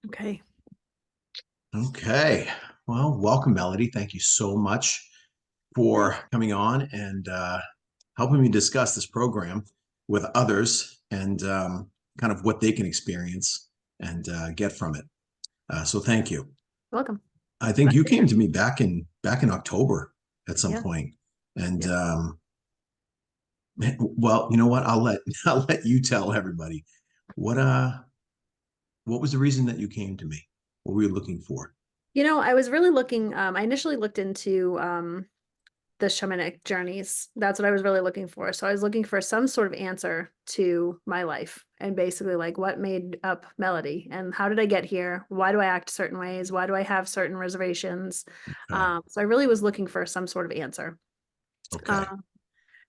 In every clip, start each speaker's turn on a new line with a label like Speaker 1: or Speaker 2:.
Speaker 1: Okay.
Speaker 2: Okay. Well, welcome, Melody. Thank you so much
Speaker 1: Hey.
Speaker 2: for coming on and helping me discuss this program with others and kind of what they can experience and get from it. So thank you.
Speaker 1: Welcome.
Speaker 2: I think
Speaker 1: Glad
Speaker 2: you
Speaker 1: to be
Speaker 2: came
Speaker 1: here.
Speaker 2: to me back in October at some
Speaker 1: Yeah.
Speaker 2: point. And
Speaker 1: Yep.
Speaker 2: well, you know what? I'll let you tell everybody what uh what was the reason that you came to me? What were you looking for?
Speaker 1: I was really looking, I initially looked into the shamanic journeys. That's what I was really looking for. So I was looking for some sort of answer to my life and basically like what made up Melody and how did I get here? Why do I act certain ways? Why do I have certain reservations?
Speaker 2: Okay.
Speaker 1: So I really was looking for some sort of answer.
Speaker 2: Okay.
Speaker 1: Uh,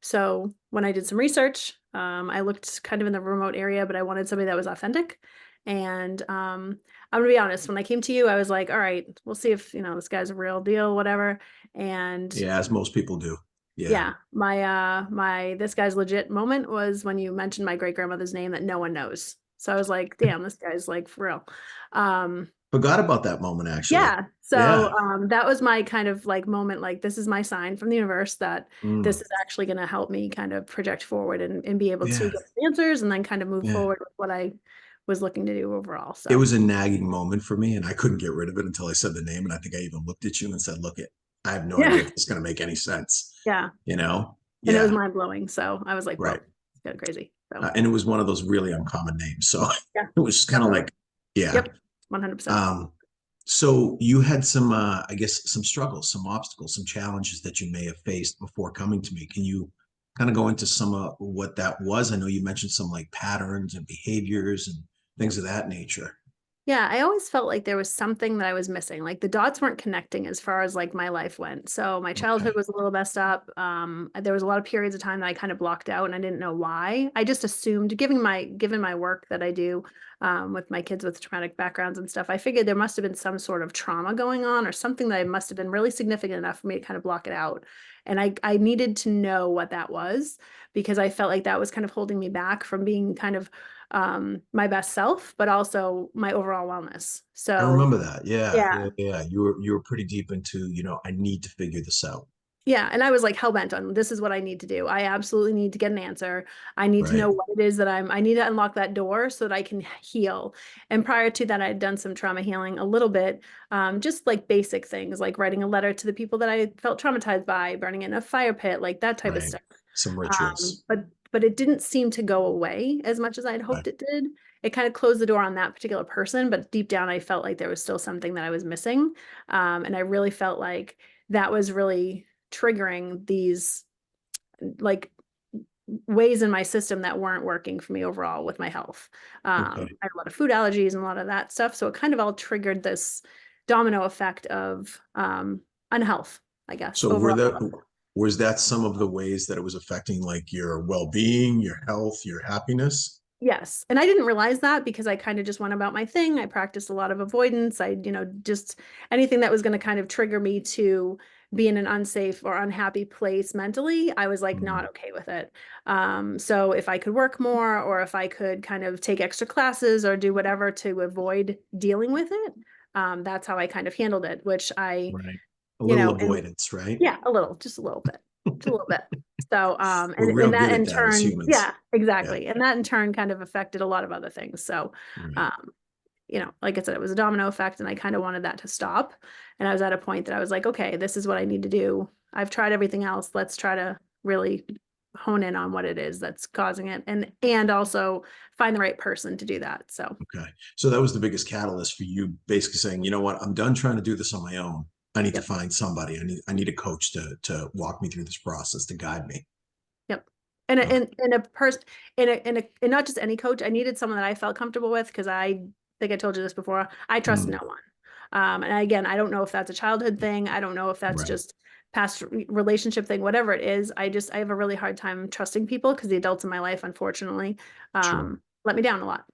Speaker 1: So when I did some research, I looked kind of in the remote area, but I wanted somebody that was authentic. And I'm gonna be honest, when I came to you, I was like, all right, we'll see if, this guy's a real deal, whatever. And
Speaker 2: Yeah, as most people do. Yeah.
Speaker 1: yeah, my this guy's legit moment was when you mentioned my great grandmother's name that no one knows. So I was like, damn, this guy's like for real. Um,
Speaker 2: Forgot about that moment, actually.
Speaker 1: yeah. So
Speaker 2: Yeah.
Speaker 1: that was my kind of like moment, like this is my sign from the universe that this
Speaker 2: Mm.
Speaker 1: is actually going to help me kind of project forward and be able to
Speaker 2: Yeah.
Speaker 1: get answers and then kind of move
Speaker 2: Yeah.
Speaker 1: forward with what I was looking to do overall.
Speaker 2: It
Speaker 1: So
Speaker 2: was a nagging moment for me, and I couldn't get rid of it until I said the name. And I think I even looked at you and said, look, I have no idea
Speaker 1: yeah,
Speaker 2: if this is going to make any sense.
Speaker 1: yeah.
Speaker 2: You know?
Speaker 1: And it was
Speaker 2: Yeah.
Speaker 1: mind blowing. So I was like, whoa,
Speaker 2: Right.
Speaker 1: it's kind of crazy. So
Speaker 2: And it was one of those really uncommon names. So
Speaker 1: yeah,
Speaker 2: it was just kind of
Speaker 1: definitely.
Speaker 2: like, yeah.
Speaker 1: Yep. 100%.
Speaker 2: Um, so you had some, I guess, some struggles, some obstacles, some challenges that you may have faced before coming to me. Can you kind of go into some of what that was? I know you mentioned some like patterns and behaviors and things of that nature.
Speaker 1: Yeah, I always felt like there was something that I was missing. Like the dots weren't connecting as far as like my life went. So my childhood
Speaker 2: Okay.
Speaker 1: was a little messed up. There was a lot of periods of time that I kind of blocked out and I didn't know why. I just assumed, given my work that I do with my kids with traumatic backgrounds and stuff, I figured there must have been some sort of trauma going on or something that must have been really significant enough for me to kind of block it out. And I needed to know what that was because I felt like that was kind of holding me back from being kind of my best self, but also my overall wellness.
Speaker 2: I
Speaker 1: So
Speaker 2: remember that. Yeah,
Speaker 1: yeah,
Speaker 2: yeah, yeah. You were pretty deep into, I need to figure this out.
Speaker 1: yeah. And I was like hell bent on this is what I need to do. I absolutely need to get an answer. I need to know
Speaker 2: Right.
Speaker 1: what it is that I need to unlock that door so that I can heal. And prior to that, I had done some trauma healing a little bit, just like basic things like writing a letter to the people that I felt traumatized by, burning in a fire pit, like that type of
Speaker 2: Right.
Speaker 1: stuff.
Speaker 2: Some
Speaker 1: Um,
Speaker 2: rituals.
Speaker 1: but but it didn't seem to go away as much as I'd
Speaker 2: Okay.
Speaker 1: hoped it did. It kind of closed the door on that particular person, but deep down I felt like there was still something that I was missing. And I really felt like that was really triggering these like ways in my system that weren't working for me overall with my health.
Speaker 2: Okay.
Speaker 1: I had a lot of food allergies and a lot of that stuff. So it kind of all triggered this domino effect of unhealth, I guess,
Speaker 2: So
Speaker 1: overall.
Speaker 2: was that some of the ways that it was affecting like your well-being, your health, your happiness?
Speaker 1: Yes. And I didn't realize that because I kind of just went about my thing. I practiced a lot of avoidance. Just anything that was going to kind of trigger me to be in an unsafe or unhappy place mentally, I was like
Speaker 2: Mm.
Speaker 1: not okay with it. So if I could work more or if I could kind of take extra classes or do whatever to avoid dealing with it, that's how I kind of handled it, which
Speaker 2: Right. A little
Speaker 1: and
Speaker 2: avoidance, right?
Speaker 1: yeah, a little, just a little bit, just a little bit. So,
Speaker 2: We're
Speaker 1: and
Speaker 2: real
Speaker 1: that
Speaker 2: good at
Speaker 1: in
Speaker 2: that as
Speaker 1: turn,
Speaker 2: humans.
Speaker 1: yeah,
Speaker 2: Yeah.
Speaker 1: exactly. And that in turn kind of affected a lot of other things. So,
Speaker 2: Right.
Speaker 1: um, like I said, it was a domino effect and I kind of wanted that to stop. And I was at a point that I was like, okay, this is what I need to do. I've tried everything else. Let's try to really hone in on what it is that's causing it and also find the right person to do that. So,
Speaker 2: Okay. So that was the biggest catalyst for you basically saying, you know what, I'm done trying to do this on my own. I need to
Speaker 1: yep,
Speaker 2: find somebody. I need a coach to walk me through this process, to guide me.
Speaker 1: yep. And
Speaker 2: Okay.
Speaker 1: a person and not just any coach. I needed someone that I felt comfortable with because I think I told you this before. I trust
Speaker 2: Mm.
Speaker 1: no one. And again, I don't know if that's a childhood thing. I don't know if that's
Speaker 2: Right.
Speaker 1: just past relationship thing, whatever it is. I have a really hard time trusting people because the adults in my life, unfortunately,
Speaker 2: Sure.
Speaker 1: let me down a lot,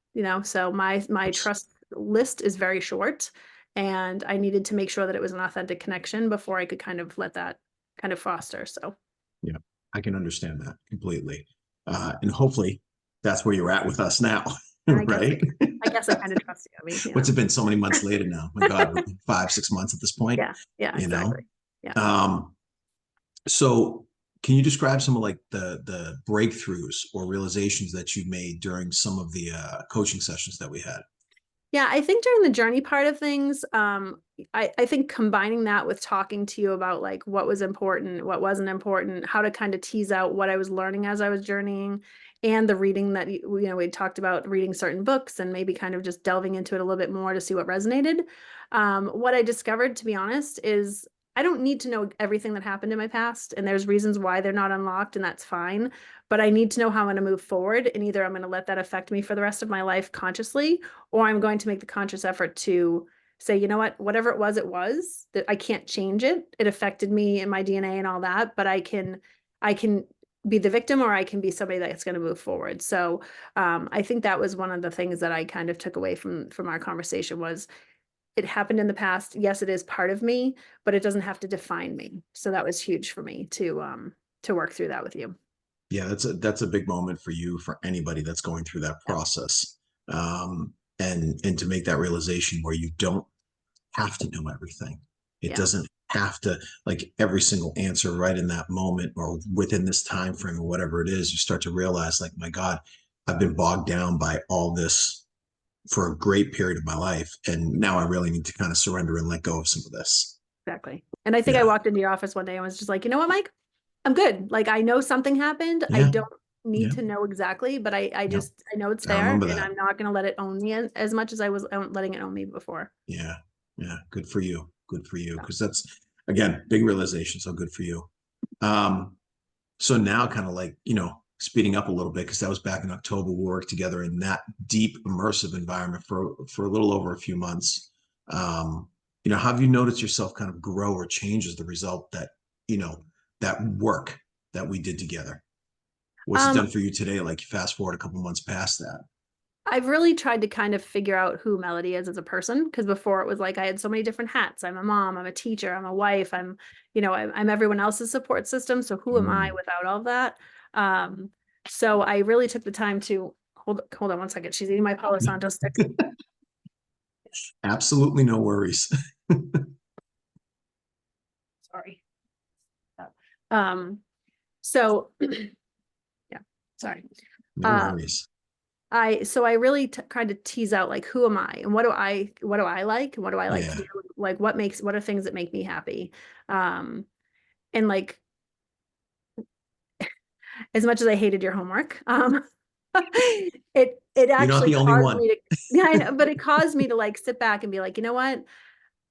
Speaker 1: So my
Speaker 2: That's,
Speaker 1: trust list is very short, and I needed to make sure that it was an authentic connection before I could kind of let that kind of foster. So.
Speaker 2: yeah, I can understand that completely. And hopefully that's where you're at with us now,
Speaker 1: I guess I
Speaker 2: right?
Speaker 1: Yes, I kind of trust you. I mean,
Speaker 2: What's it been so many months later now? My God, 5, 6 months at this point,
Speaker 1: yeah, yeah,
Speaker 2: you know?
Speaker 1: exactly. Yeah.
Speaker 2: Um, so can you describe some of like the breakthroughs or realizations that you made during some of the coaching sessions that we had?
Speaker 1: Yeah, I think during the journey part of things, I think combining that with talking to you about like what was important, what wasn't important, how to kind of tease out what I was learning as I was journeying, and the reading that we talked about reading certain books and maybe kind of just delving into it a little bit more to see what resonated. What I discovered, to be honest, is I don't need to know everything that happened in my past, and there's reasons why they're not unlocked, and that's fine. But I need to know how I'm going to move forward, and either I'm going to let that affect me for the rest of my life consciously, or I'm going to make the conscious effort to say, you know what, whatever it was, that I can't change it. It affected me and my DNA and all that, but I can be the victim, or I can be somebody that's going to move forward. So I think that was one of the things that I kind of took away from our conversation was it happened in the past. Yes, it is part of me, but it doesn't have to define me. So that was huge for me to work through that with you.
Speaker 2: Yeah, that's a big moment for you, for anybody that's going through that
Speaker 1: Yeah.
Speaker 2: process. And to make that realization where you don't have to know everything. It
Speaker 1: Yeah.
Speaker 2: doesn't have to like every single answer right in that moment or within this time frame or whatever it is. You start to realize, like, my God, I've been bogged down by all this for a great period of my life, and now I really need to kind of surrender and let go of some of this.
Speaker 1: Exactly. And I think I
Speaker 2: Yeah,
Speaker 1: walked into your office one day and was just like, you know what, Mike? I'm good. Like I know something happened. I
Speaker 2: yeah,
Speaker 1: don't need
Speaker 2: yeah,
Speaker 1: to know exactly, but I
Speaker 2: yeah.
Speaker 1: just I know it's
Speaker 2: I
Speaker 1: there
Speaker 2: remember
Speaker 1: and
Speaker 2: that.
Speaker 1: I'm not gonna let it own me as much as I was letting it own me before.
Speaker 2: Yeah, yeah. Good for you. Good for you.
Speaker 1: So
Speaker 2: Because that's again big realization. So good for you. Um, So now, kind of like, speeding up a little bit, because that was back in October. We worked together in that deep, immersive environment for a little over a few months. Have you noticed yourself kind of grow or change as the result that work that we did together? What's it
Speaker 1: um
Speaker 2: done for you today? Like, fast forward a couple months past that.
Speaker 1: I've really tried to kind of figure out who Melody is as a person because before it was like I had so many different hats. I'm a mom, I'm a teacher, I'm a wife, I'm everyone else's support system. So who am I
Speaker 2: Mm,
Speaker 1: without all that? Um, so I really took the time to hold on one second. She's eating my Palo Santo stick.
Speaker 2: absolutely no worries.
Speaker 1: Sorry. Um, so yeah, sorry.
Speaker 2: No
Speaker 1: Um,
Speaker 2: worries.
Speaker 1: I really tried to tease out like who am I and what do I like and what do I like to
Speaker 2: Yeah.
Speaker 1: do? Like what are things that make me happy? Um, and like as much as I hated your homework, it
Speaker 2: You're not
Speaker 1: actually
Speaker 2: the only
Speaker 1: caused
Speaker 2: one.
Speaker 1: me to yeah, I know, but it caused me to like sit back and be like, you know what?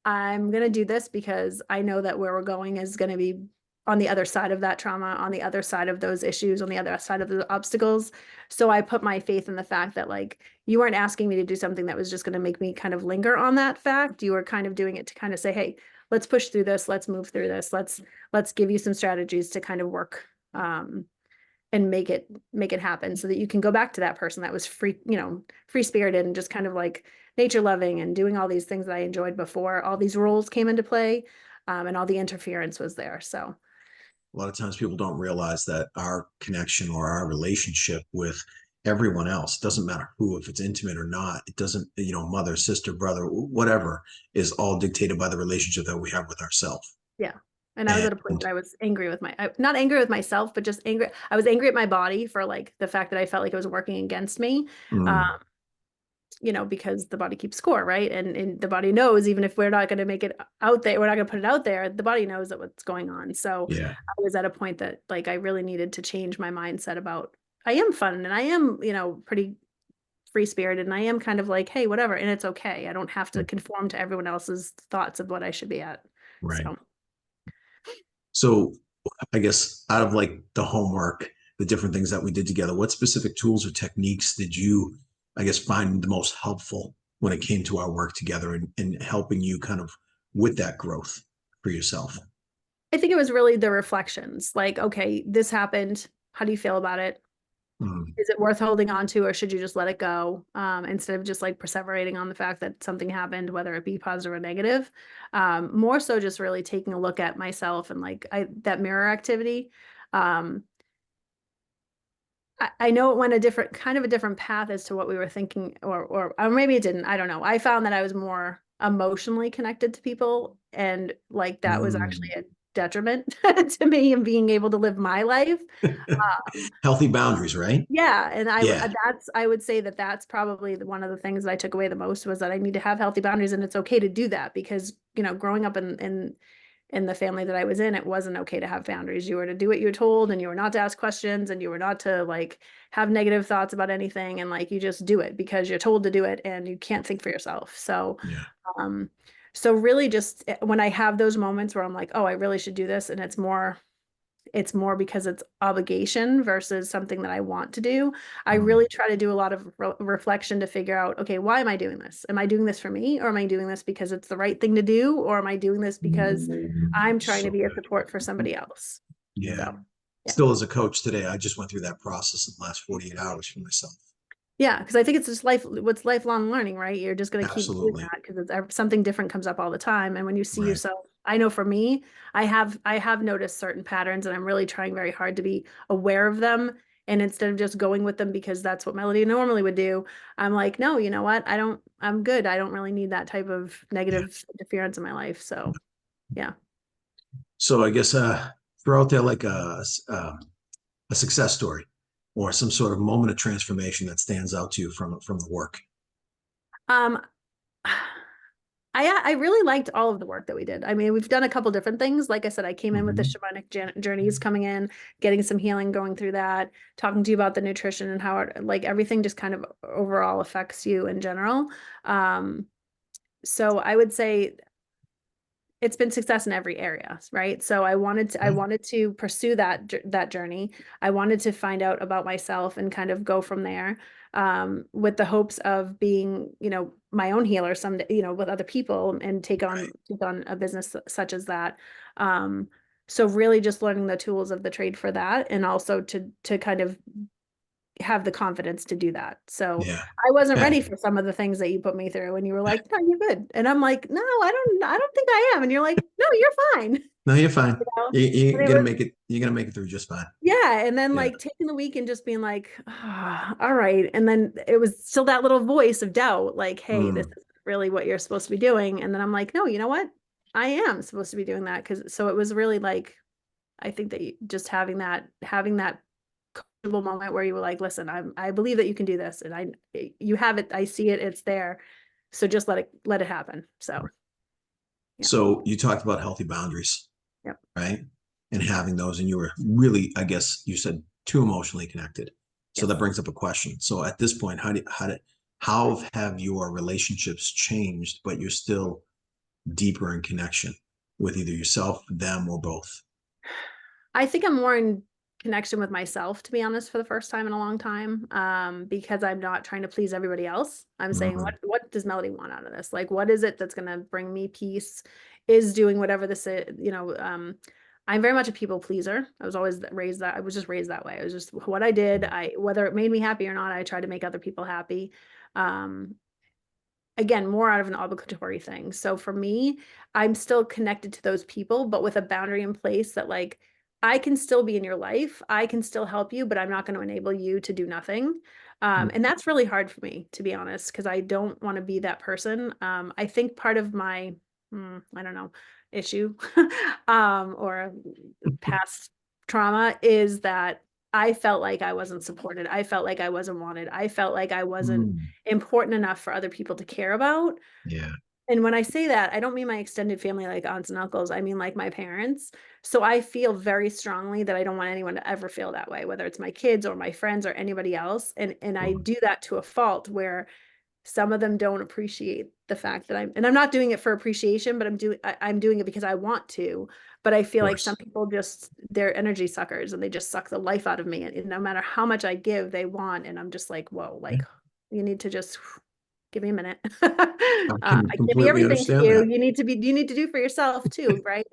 Speaker 1: I'm going to do this because I know that where we're going is going to be on the other side of that trauma, on the other side of those issues, on the other side of the obstacles. So I put my faith in the fact that like you weren't asking me to do something that was just going to make me kind of linger on that fact. You were kind of doing it to kind of say, hey, let's push through this, let's move through this, let's give you some strategies to kind of work and make it happen so that you can go back to that person that was free spirited and just kind of like nature loving and doing all these things that I enjoyed before all these roles came into play, and all the interference was there. So
Speaker 2: A lot of times people don't realize that our connection or our relationship with everyone else doesn't matter who, if it's intimate or not, it doesn't, mother, sister, brother, whatever, is all dictated by the relationship that we have with ourselves.
Speaker 1: yeah. And I was
Speaker 2: And
Speaker 1: at a point that I was angry with not angry with myself, but just angry. I was angry at my body for like the fact that I felt like it was working against me. Um,
Speaker 2: mm,
Speaker 1: because the body keeps score, right? And the body knows even if we're not going to make it out there, we're not going to put it out there, the body knows that what's going on. So
Speaker 2: yeah,
Speaker 1: I was at a point that like I really needed to change my mindset about I am fun and I am, pretty free spirited and I am kind of like, hey, whatever, and it's okay. I don't have to conform to everyone else's thoughts of what I should be at.
Speaker 2: right.
Speaker 1: So
Speaker 2: So I guess out of like the homework, the different things that we did together, what specific tools or techniques did you, I guess, find the most helpful when it came to our work together and helping you kind of with that growth for yourself?
Speaker 1: I think it was really the reflections like, okay, this happened. How do you feel about it?
Speaker 2: Mm,
Speaker 1: Is it worth holding on to or should you just let it go, instead of just like perseverating on the fact that something happened, whether it be positive or negative? More so just really taking a look at myself and like that mirror activity. um, I know it went a different kind of a different path as to what we were thinking, or maybe it didn't. I don't know. I found that I was more emotionally connected to people, and like that was actually
Speaker 2: Mm.
Speaker 1: a detriment to me and being able to live my life. Um,
Speaker 2: Healthy boundaries, right?
Speaker 1: yeah, and
Speaker 2: Yeah,
Speaker 1: I would say that that's probably one of the things that I took away the most was that I need to have healthy boundaries, and it's okay to do that because, growing up in the family that I was in, it wasn't okay to have boundaries. You were to do what you were told, and you were not to ask questions, and you were not to like have negative thoughts about anything, and like you just do it because you're told to do it, and you can't think for yourself.
Speaker 2: yeah,
Speaker 1: Um, so really, just when I have those moments where I'm like, oh, I really should do this, and it's more because it's obligation versus something that I want to do. I really
Speaker 2: mm,
Speaker 1: try to do a lot of reflection to figure out, okay, why am I doing this? Am I doing this for me, or am I doing this because it's the right thing to do, or am I doing this because I'm trying to
Speaker 2: so
Speaker 1: be a
Speaker 2: good.
Speaker 1: support for somebody else?
Speaker 2: Yeah.
Speaker 1: So, yeah.
Speaker 2: Still, as a coach today, I just went through that process in the last 48 hours for myself.
Speaker 1: Yeah, because I think it's just what's lifelong learning, right? You're just going to keep doing
Speaker 2: Absolutely.
Speaker 1: that because something different comes up all the time. And when you see
Speaker 2: Right.
Speaker 1: yourself, I know for me, I have noticed certain patterns, and I'm really trying very hard to be aware of them. And instead of just going with them because that's what Melody normally would do, I'm like, no, you know what? I'm good. I don't really need that type of
Speaker 2: Yeah.
Speaker 1: negative interference in my life. So, yeah.
Speaker 2: So I guess throw out there like a success story or some sort of moment of transformation that stands out to you from the work.
Speaker 1: Um, I really liked all of the work that we did. I mean, we've done a couple different things. Like I said, I came in with the
Speaker 2: Mhm.
Speaker 1: shamanic journeys coming in, getting some healing going through that, talking to you about the nutrition and how like everything just kind of overall affects you in general. Um, so I would say it's been success in every area, right? So I
Speaker 2: Yeah.
Speaker 1: wanted to pursue that journey. I wanted to find out about myself and kind of go from there, with the hopes of being, my own healer someday, with other people and
Speaker 2: Right.
Speaker 1: take on a business such as that. Um, so really just learning the tools of the trade for that, and also to kind of have the confidence to do that. So
Speaker 2: Yeah.
Speaker 1: I wasn't
Speaker 2: Yeah.
Speaker 1: ready for some of the things that you put me through, and you were like, "No, you're good." And I'm like, "No, I don't think I am." And you're like, "No, you're fine."
Speaker 2: No, you're fine.
Speaker 1: You know? And
Speaker 2: You're
Speaker 1: it
Speaker 2: gonna
Speaker 1: was
Speaker 2: make it. You're gonna make it through just fine.
Speaker 1: yeah, and then
Speaker 2: Yeah.
Speaker 1: like taking the week and just being like, all right. And then it was still that little voice of doubt, like, "Hey, this
Speaker 2: Mm.
Speaker 1: is really what you're supposed to be doing." And then I'm like, "No, you know what? I am supposed to be doing that." So it was really like, I think that just having that comfortable moment where you were like, listen, I believe that you can do this, and you have it, I see it, it's there. So just let it happen. So yeah.
Speaker 2: So you talked about healthy boundaries,
Speaker 1: Yep.
Speaker 2: right? And having those, and you were really, I guess you said, too emotionally connected. So that
Speaker 1: Yes.
Speaker 2: brings up a question. So at this point, how have your relationships changed, but you're still deeper in connection with either yourself, them, or both?
Speaker 1: I think I'm more in connection with myself, to be honest, for the first time in a long time. Because I'm not trying to please everybody else. I'm saying,
Speaker 2: Mm,
Speaker 1: what does Melody want out of this? Like, what is it that's gonna bring me peace? Is doing whatever this is, I'm very much a people pleaser. I was just raised that way. It was just what I did. Whether it made me happy or not, I tried to make other people happy. Um, again, more out of an obligatory thing. So for me, I'm still connected to those people, but with a boundary in place that like I can still be in your life. I can still help you, but I'm not going to enable you to do nothing.
Speaker 2: mm,
Speaker 1: And that's really hard for me, to be honest, because I don't want to be that person. I think part of my, I don't know, issue, or past trauma is that I felt like I wasn't supported. I felt like I wasn't wanted. I felt like I wasn't
Speaker 2: mm.
Speaker 1: important enough for other people to care about.
Speaker 2: Yeah.
Speaker 1: And when I say that, I don't mean my extended family like aunts and uncles. I mean like my parents. So I feel very strongly that I don't want anyone to ever feel that way, whether it's my kids or my friends or anybody else. And I
Speaker 2: Sure.
Speaker 1: do that to a fault where some of them don't appreciate the fact that I'm not doing it for appreciation, but I'm doing it because I want to. But I
Speaker 2: Of
Speaker 1: feel like some
Speaker 2: course.
Speaker 1: people just they're energy suckers, and they just suck the life out of me. And no matter how much I give, they want. And I'm just like, whoa,
Speaker 2: Yeah.
Speaker 1: like you need to just give me a minute.
Speaker 2: I can
Speaker 1: I can't be
Speaker 2: completely
Speaker 1: everything to
Speaker 2: understand
Speaker 1: you.
Speaker 2: that.
Speaker 1: You need to do for yourself too, right?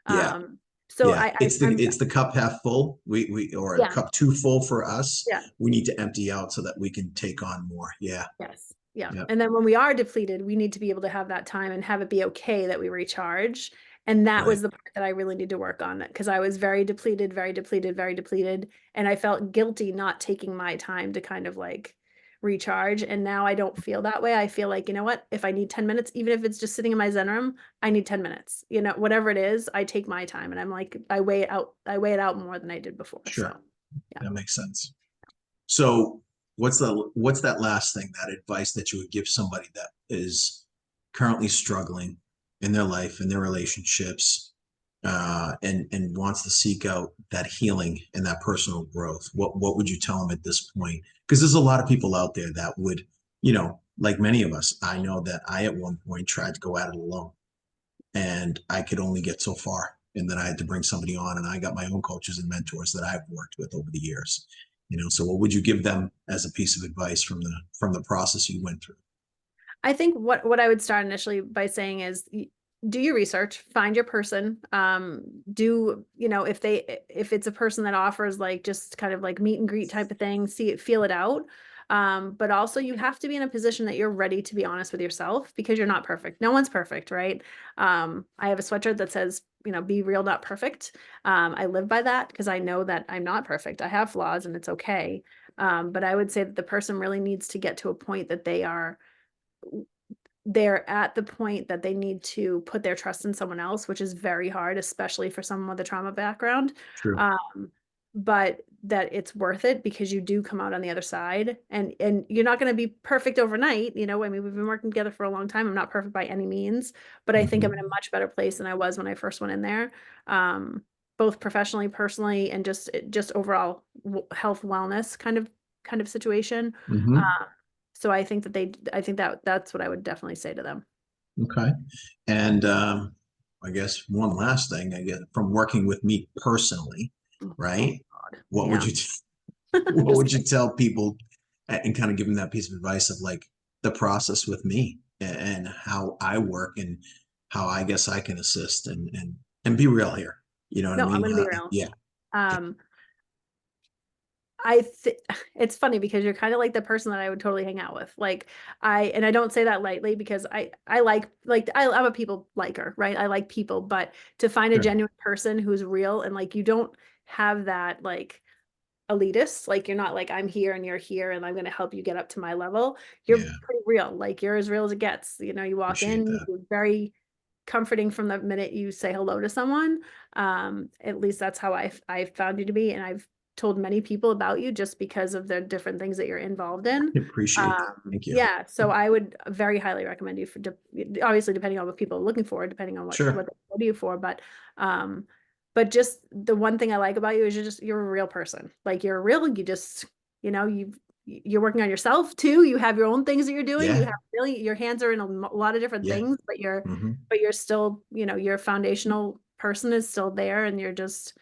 Speaker 2: Yeah.
Speaker 1: Um, so
Speaker 2: Yeah,
Speaker 1: I'm
Speaker 2: it's the cup half full. We or a
Speaker 1: yeah,
Speaker 2: cup too full for us.
Speaker 1: yeah.
Speaker 2: We need to empty out so that we can take on more. Yeah.
Speaker 1: Yes. Yeah.
Speaker 2: Yeah.
Speaker 1: And then when we are depleted, we need to be able to have that time and have it be okay that we recharge. And that
Speaker 2: Right.
Speaker 1: was the part that I really need to work on, because I was very depleted, very depleted, very depleted. And I felt guilty not taking my time to kind of like recharge. And now I don't feel that way. I feel like, you know what, if I need 10 minutes, even if it's just sitting in my Zen room, I need 10 minutes. You know, whatever it is, I take my time, and I'm like, I weigh it out more than I did before. So
Speaker 2: Sure.
Speaker 1: yeah.
Speaker 2: That makes sense. So what's that last thing, that advice that you would give somebody that is currently struggling in their life, in their relationships, and wants to seek out that healing and that personal growth? What would you tell them at this point? Because there's a lot of people out there that would, like many of us, I know that I at one point tried to go at it alone, and I could only get so far. And then I had to bring somebody on, and I got my own coaches and mentors that I've worked with over the years. So what would you give them as a piece of advice from the process you went through?
Speaker 1: I think what I would start initially by saying is, do your research, find your person. Do, if it's a person that offers like just kind of like meet and greet type of thing, feel it out. But also you have to be in a position that you're ready to be honest with yourself, because you're not perfect. No one's perfect, right? I have a sweatshirt that says, be real, not perfect. I live by that because I know that I'm not perfect. I have flaws and it's okay. But I would say that the person really needs to get to a point that they're at the point that they need to put their trust in someone else, which is very hard, especially for someone with a trauma background.
Speaker 2: True.
Speaker 1: Um, but that it's worth it, because you do come out on the other side, and you're not going to be perfect overnight. I mean, we've been working together for a long time. I'm not perfect by any means, but I think I'm in a
Speaker 2: Mm-hmm.
Speaker 1: much better place than I was when I first went in there. Um, Both professionally, personally, and just overall health wellness kind of situation.
Speaker 2: Mm-hmm.
Speaker 1: So I think that that's what I would definitely say to them.
Speaker 2: Okay. And I guess one last thing, I guess, from working with me personally,
Speaker 1: Oh, oh
Speaker 2: right?
Speaker 1: God.
Speaker 2: What would
Speaker 1: Yeah.
Speaker 2: you
Speaker 1: I'm
Speaker 2: what
Speaker 1: just
Speaker 2: would you
Speaker 1: kidding.
Speaker 2: tell people, and kind of give them that piece of advice of like the process with me, and how I work, and how I guess I can assist, and be real here. You know what I
Speaker 1: No, I'm
Speaker 2: mean?
Speaker 1: gonna be real.
Speaker 2: Yeah.
Speaker 1: Um, I th It's funny because you're kind of like the person that I would totally hang out with. Like, and I don't say that lightly, because I I'm a people liker, right? I like people, but to find a
Speaker 2: Sure.
Speaker 1: genuine person who's real, and like you don't have that like elitist, like you're not like I'm here and you're here and I'm going to help you get up to my level. You're
Speaker 2: Yeah.
Speaker 1: pretty real. Like you're as real as it gets. You walk
Speaker 2: Appreciate
Speaker 1: in,
Speaker 2: that.
Speaker 1: you're very comforting from the minute you say hello to someone. At least that's how I found you to be, and I've told many people about you just because of the different things that you're involved in.
Speaker 2: Appreciate that. Thank you.
Speaker 1: Yeah, so I would very highly recommend you obviously depending on what people are looking for, depending on what
Speaker 2: Sure.
Speaker 1: they go to you for, um, but just the one thing I like about you is you're a real person. Like you're real. You just you're working on yourself too. You have your own things that you're doing. You
Speaker 2: Yeah.
Speaker 1: have really your hands are in a lot of different
Speaker 2: Yeah.
Speaker 1: things, but you're
Speaker 2: Mm-hmm.
Speaker 1: still, your foundational person is still there, and you're just,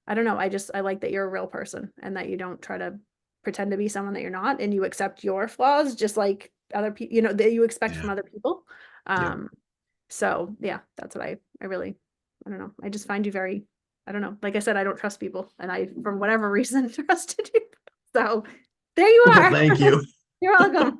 Speaker 1: I don't know, I like that you're a real person, and that you don't try to pretend to be someone that you're not, and you accept your flaws just like other people, that you expect
Speaker 2: Yeah.
Speaker 1: from other people.
Speaker 2: Yeah.
Speaker 1: Um, so yeah, that's what I really, I don't know. I just find you very, I don't know. Like I said, I don't trust people, and I, for whatever reason, trusted you. So there you
Speaker 2: Well,
Speaker 1: are.
Speaker 2: thank you.
Speaker 1: You're welcome.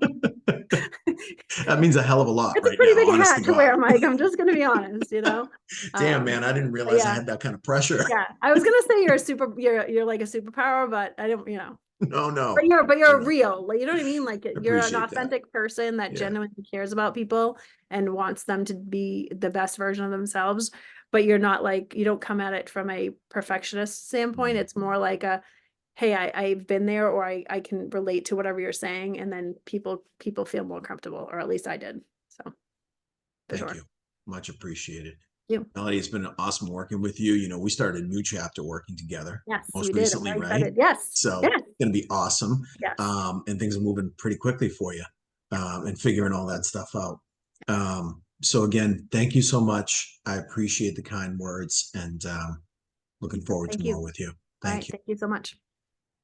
Speaker 2: That means a hell of a lot
Speaker 1: It's a
Speaker 2: right
Speaker 1: pretty
Speaker 2: now,
Speaker 1: big
Speaker 2: honest to
Speaker 1: hat to
Speaker 2: God.
Speaker 1: wear, Mike. I'm just gonna be honest.
Speaker 2: Damn, man, I didn't
Speaker 1: But
Speaker 2: realize I
Speaker 1: yeah,
Speaker 2: had that kind of pressure.
Speaker 1: yeah. I was gonna say you're like a superpower, but I don't.
Speaker 2: No,
Speaker 1: But
Speaker 2: no.
Speaker 1: you're
Speaker 2: No.
Speaker 1: real. Like, you know what I mean? Like you're an
Speaker 2: Appreciate that.
Speaker 1: authentic person that
Speaker 2: Yeah.
Speaker 1: genuinely cares about people and wants them to be the best version of themselves. But you're not like, you don't come at it from a perfectionist standpoint.
Speaker 2: Mm.
Speaker 1: It's more like a, hey, I've been there, or I can relate to whatever you're saying, and then people feel more comfortable, or at least I did. So for
Speaker 2: Thank
Speaker 1: sure.
Speaker 2: you. Much appreciated.
Speaker 1: You.
Speaker 2: Melody, it's been awesome working with you. We started a new chapter working together
Speaker 1: Yes, we
Speaker 2: most
Speaker 1: did. I'm
Speaker 2: recently,
Speaker 1: very
Speaker 2: right?
Speaker 1: excited. Yes.
Speaker 2: So
Speaker 1: Yes.
Speaker 2: it's going to be awesome.
Speaker 1: Yes.
Speaker 2: And things are moving pretty quickly for you,
Speaker 1: Yes.
Speaker 2: and figuring all that stuff out. So again, thank you so much. I appreciate the kind words, and looking forward to
Speaker 1: Thank
Speaker 2: more
Speaker 1: you.
Speaker 2: with you.
Speaker 1: All
Speaker 2: Thank
Speaker 1: right.
Speaker 2: you.
Speaker 1: Thank you so much.